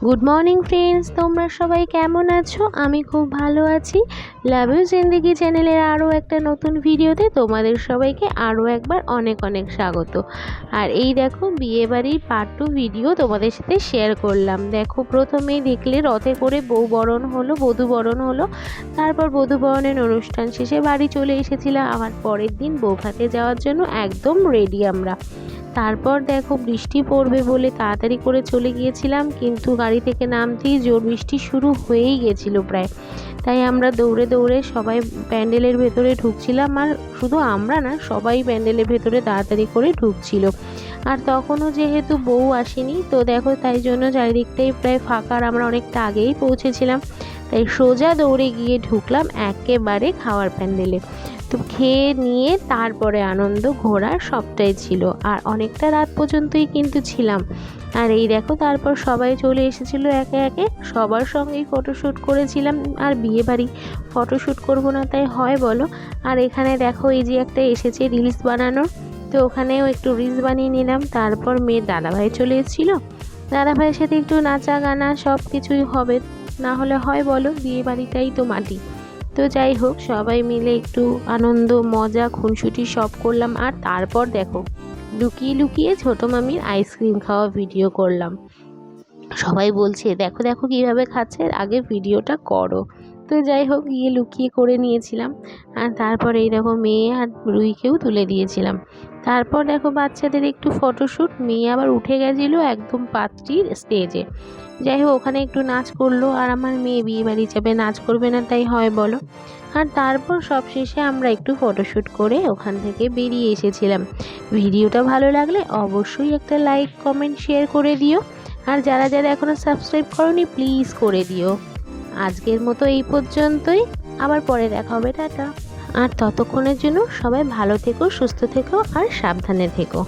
Good morning friends, তোমরা সবাই কেমন আছো? আমি খুব ভালো আছি। লাভ ইউ জিন্দেগি চ্যানেলের আরও একটা নতুন ভিডিওতে তোমাদের সবাইকে আরও একবার অনেক অনেক স্বাগত। আর এই দেখো বিয়েবাড়ির পার্ট 2 ভিডিও তোমাদের সাথে শেয়ার করলাম। দেখো প্রথমেই দেখলে রথে করে বধূ বরণ হলো। তারপর বধূ বরণের অনুষ্ঠান শেষে বাড়ি চলে এসেছিলাম। আমার পরের দিন বৌভাতে যাওয়ার জন্য একদম রেডি আমরা। তারপর দেখো বৃষ্টি পড়বে বলে তাড়াতাড়ি করে চলে গিয়েছিলাম, কিন্তু গাড়ি থেকে নামতেই জোর বৃষ্টি শুরু হয়েই গেছিলো প্রায়। তাই আমরা দৌড়ে দৌড়ে সবাই প্যান্ডেলের ভেতরে ঢুকছিলাম। আর শুধু আমরা না, সবাই প্যান্ডেলের ভেতরে তাড়াতাড়ি করে ঢুকছিল। আর তখনও যেহেতু বউ আসেনি, তো দেখো তাই জন্য চারিদিকটাই প্রায় ফাঁকা। আর আমরা অনেকটা আগেই পৌঁছেছিলাম, তাই সোজা দৌড়ে গিয়ে ঢুকলাম একেবারে খাওয়ার প্যান্ডেলে। তো খেয়ে নিয়ে তারপরে আনন্দ ঘোরার সবটাই ছিল। আর অনেকটা রাত পর্যন্তই কিন্তু ছিলাম। আর এই দেখো তারপর সবাই চলে এসেছিলো একে একে, সবার সঙ্গেই ফটোশ্যুট করেছিলাম। আর বিয়ে বাড়ি ফটোশ্যুট করবো না তাই হয় বলো? আর এখানে দেখো এই যে একটা এসেছে রিলস বানানোর, তো ওখানেও একটু রিলস বানিয়ে নিলাম। তারপর মেয়ের দাদাভাই চলে এসেছিলো, দাদাভাইয়ের সাথে একটু নাচা গানা সব কিছুই হবে, না হলে হয় বলো? বিয়ে বাড়িটাই তো মাটি। তো যাই হোক, সবাই মিলে একটু আনন্দ মজা খুনসুটি সব করলাম। আর তারপর দেখো লুকিয়ে লুকিয়ে ছোটো মামির আইসক্রিম খাওয়া ভিডিও করলাম। সবাই বলছে দেখো দেখো কীভাবে খাচ্ছে, আগে ভিডিওটা করো। তো যাই হোক, গিয়ে লুকিয়ে করে নিয়েছিলাম। আর তারপর এই দেখো মেয়ে আর রুইকেও তুলে দিয়েছিলাম। তারপর দেখো বাচ্চাদের একটু ফটোশ্যুট, মেয়ে আবার উঠে গেছিলো একদম পাত্রীর স্টেজে। যাই হোক, ওখানে একটু নাচ করলো। আর আমার মেয়ে বিয়ে বাড়ি যাবে, নাচ করবে না তাই হয় বলো? আর তারপর সব শেষে আমরা একটু ফটোশ্যুট করে ওখান থেকে বেরিয়ে এসেছিলাম। ভিডিওটা ভালো লাগলে অবশ্যই একটা লাইক কমেন্ট শেয়ার করে দিও। আর যারা যারা এখনও সাবস্ক্রাইব করোনি প্লিজ করে দিও। আজকের মতো এই পর্যন্তই, আবার পরে দেখা হবে, টাটা। আর ততক্ষণের জন্য সবাই ভালো থেকো, সুস্থ থেকো আর সাবধানে থেকো।